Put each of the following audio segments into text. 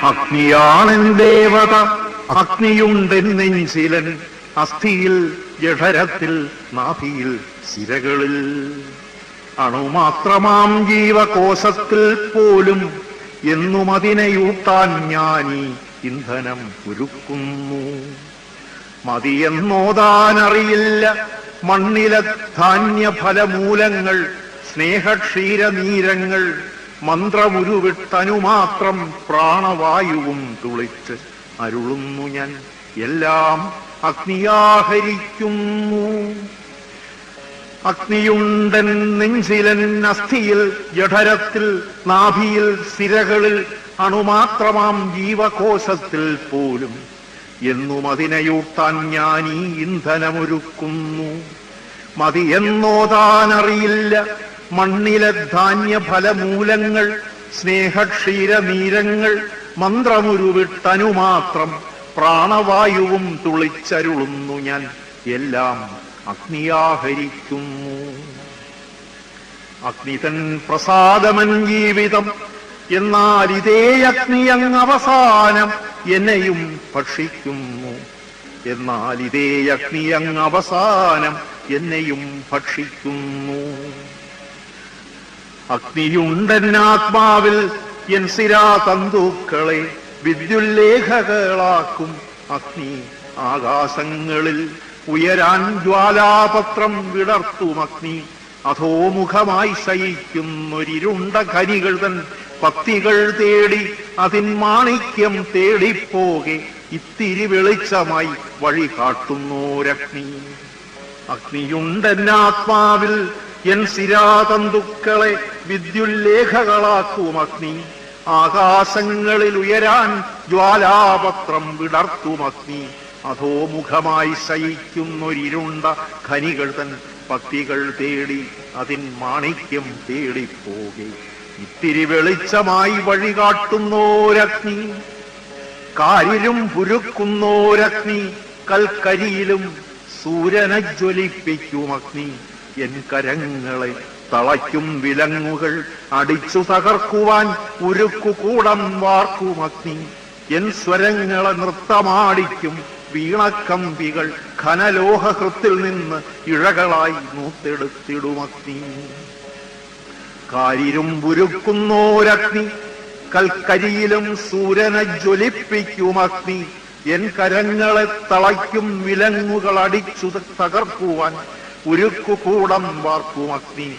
അഗ്നിയാണെൻ ദേവത, അഗ്നിയുണ്ടെന്നെഞ്ചിലൻ, അസ്ഥിയിൽ ജഠരത്തിൽ നാഭിയിൽ സിരകളിൽ, അണുമാത്രമാം ജീവകോശത്തിൽ പോലും എന്നും അതിനെയൂട്ടാൻ ഞാനീ ഇന്ധനം ഒരുക്കുന്നു. മതിയെന്നോതാനറിയില്ല മണ്ണിലെ ധാന്യഫലമൂലങ്ങൾ, സ്നേഹക്ഷീരനീരങ്ങൾ, മന്ത്രമുരുവിട്ടനുമാത്രം പ്രാണവായുവും തുളിച്ച് അരുളുന്നു ഞാൻ, എല്ലാം അഗ്നിയാഹരിക്കുന്നു. അഗ്നിയുണ്ടൻ നെഞ്ചിലൻ, അസ്ഥിയിൽ ജഠരത്തിൽ നാഭിയിൽ സിരകളിൽ, അണുമാത്രമാം ജീവകോശത്തിൽ പോലും എന്നും അതിനെയൂട്ടാൻ ഞാനീ ഇന്ധനമൊരുക്കുന്നു. മതിയെന്നോതാനറിയില്ല മണ്ണിലെ ധാന്യഫലമൂലങ്ങൾ, സ്നേഹക്ഷീരനീരങ്ങൾ, മന്ത്രമുരുവിട്ടനുമാത്രം പ്രാണവായുവും തുളിച്ചരുളുന്നു ഞാൻ, എല്ലാം അഗ്നിയാഹരിക്കുന്നു. അഗ്നിതൻ പ്രസാദമൻ ജീവിതം, എന്നാൽ ഇതേ അഗ്നിയങ് അവസാനം എന്നെയും ഭക്ഷിക്കുന്നു. എന്നാൽ ഇതേ അഗ്നിയങ് അവസാനം എന്നെയും ഭക്ഷിക്കുന്നു. അഗ്നിയുണ്ടെന്നാത്മാവിൽ എൻ സിരാതന്തുക്കളെ വിദ്യുല്ലേഖകളാക്കും അഗ്നി. ആകാശങ്ങളിൽ ഉയരാൻ ജ്വാലാപത്രം വിടർത്തും അഗ്നി. അധോമുഖമായി ശയിക്കുന്നൊരിരുണ്ട ഖനികൾ തൻ പത്തികൾ തേടി അതിൻ മാണിക്യം തേടിപ്പോകെ ഇത്തിരി വെളിച്ചമായി വഴി കാട്ടുന്നോരഗ്നി. അഗ്നിയുണ്ടെന്നാത്മാവിൽ എൻ സിരാതന്തുക്കളെ വിദ്യുല്ലേഖകളാക്കും അഗ്നി. ആകാശങ്ങളിൽ ഉയരാൻ ജ്വാലാപത്രം വിടർത്തും അഗ്നി. അധോമുഖമായി ശയിക്കുന്നൊരിരുണ്ട ഖനികൾ തൻ പത്തികൾ തേടി അതിൻ മാണിക്യം തേടിപ്പോകെ ഇത്തിരി വെളിച്ചമായി വഴി കാട്ടുന്നോരഗ്നി. കാരിലും പുരുക്കുന്നോരഗ്നി, കൽക്കരിയിലും സൂര്യനെ ജ്വലിപ്പിക്കും അഗ്നി. എൻ കരങ്ങളെ തളയ്ക്കും വിലങ്ങുകൾ അടിച്ചു തകർക്കുവാൻ ഉരുക്കുകൂടം വാർക്കും അഗ്നി. എൻ സ്വരങ്ങളെ നൃത്തമാടിക്കും വീണക്കമ്പികൾ ഘനലോഹൃത്തിൽ നിന്ന് ഇഴകളായി നൂത്തെടുത്തിടും അഗ്നി. കാരിലും ഉരുക്കുന്നോരഗ്നി, കൽക്കരിയിലും സൂര്യനെ ജ്വലിപ്പിക്കും അഗ്നി. എൻ കരങ്ങളെ തളയ്ക്കും വിലങ്ങുകൾ അടിച്ചു തകർക്കുവാൻ ഉരുക്കുകൂടം വാർക്കും അഗ്നി.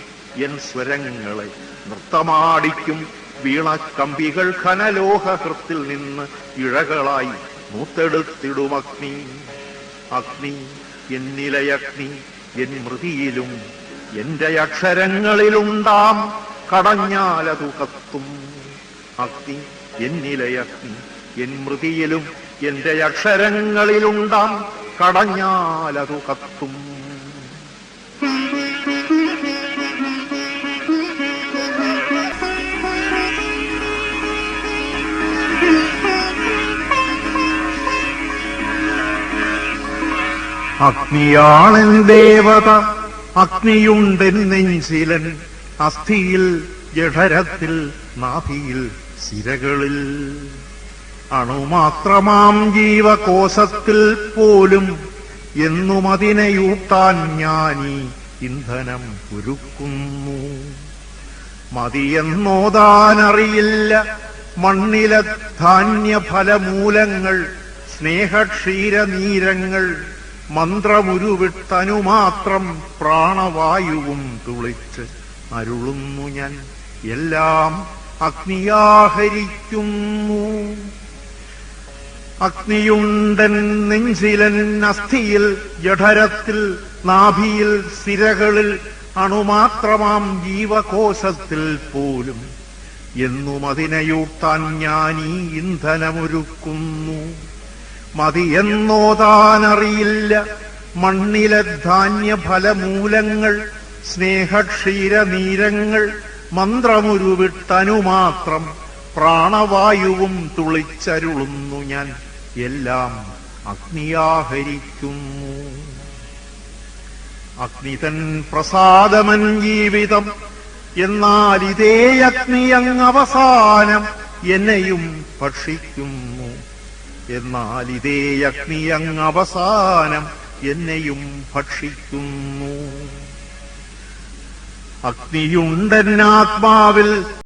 എൻ സ്വരങ്ങളെ നൃത്തമാടിക്കും വീണക്കമ്പികൾ ഘനലോഹൃത്തിൽ നിന്ന് ഇഴകളായി നൂത്തെടുത്തിടും അഗ്നി. അഗ്നി എന്നിലയഗ്നി, എൻ മൃതിയിലും എന്റെ അക്ഷരങ്ങളിലുണ്ടാം, കടഞ്ഞാലതു കത്തും. അഗ്നി എന്നിലയഗ്നി, എൻ മൃതിയിലും എന്റെ അക്ഷരങ്ങളിലുണ്ടാം, കടഞ്ഞാലതു കത്തും. അഗ്നിയാണെൻ ദേവത, അഗ്നിയുണ്ടെന്നെഞ്ചിലൻ, അസ്ഥിയിൽ ജഠരത്തിൽ നാഭിയിൽ സിരകളിൽ, അണുമാത്രമാം ജീവകോശത്തിൽ പോലും എന്നും അതിനെയൂട്ടാൻ ഞാനീ ഇന്ധനം ഒരുക്കുന്നു. മതിയെന്നോതാനറിയില്ല മണ്ണിലെ ധാന്യഫലമൂലങ്ങൾ, സ്നേഹക്ഷീരനീരങ്ങൾ, മന്ത്രമുരുവിട്ടനുമാത്രം പ്രാണവായുവും തുളിച്ച് അരുളുന്നു ഞാൻ, എല്ലാം അഗ്നിയാഹരിക്കുന്നു. അഗ്നിയുണ്ടൻ നെഞ്ചിലൻ, അസ്ഥിയിൽ ജഠരത്തിൽ നാഭിയിൽ സിരകളിൽ, അണുമാത്രമാം ജീവകോശത്തിൽ പോലും എന്നും അതിനെയൂട്ടാൻ ഞാനീ ഇന്ധനമൊരുക്കുന്നു. മതിയെന്നോതാനറിയില്ല മണ്ണിലെ ധാന്യഫലമൂലങ്ങൾ, സ്നേഹക്ഷീരനീരങ്ങൾ, മന്ത്രമുരുവിട്ടനുമാത്രം പ്രാണവായുവും തുളിച്ചരുളുന്നു ഞാൻ, എല്ലാം അഗ്നിയാഹരിക്കുന്നു. അഗ്നിതൻ പ്രസാദമൻ ജീവിതം, എന്നാൽ ഇതേ അഗ്നിയങ് അവസാനം എന്നെയും ഭക്ഷിക്കുന്നു. എന്നാൽ ഇതേ അഗ്നി അങ്ങ് അവസാനം എന്നെയും ഭക്ഷിക്കുന്നു. അഗ്നിയുണ്ടെന്നാത്മാവിൽ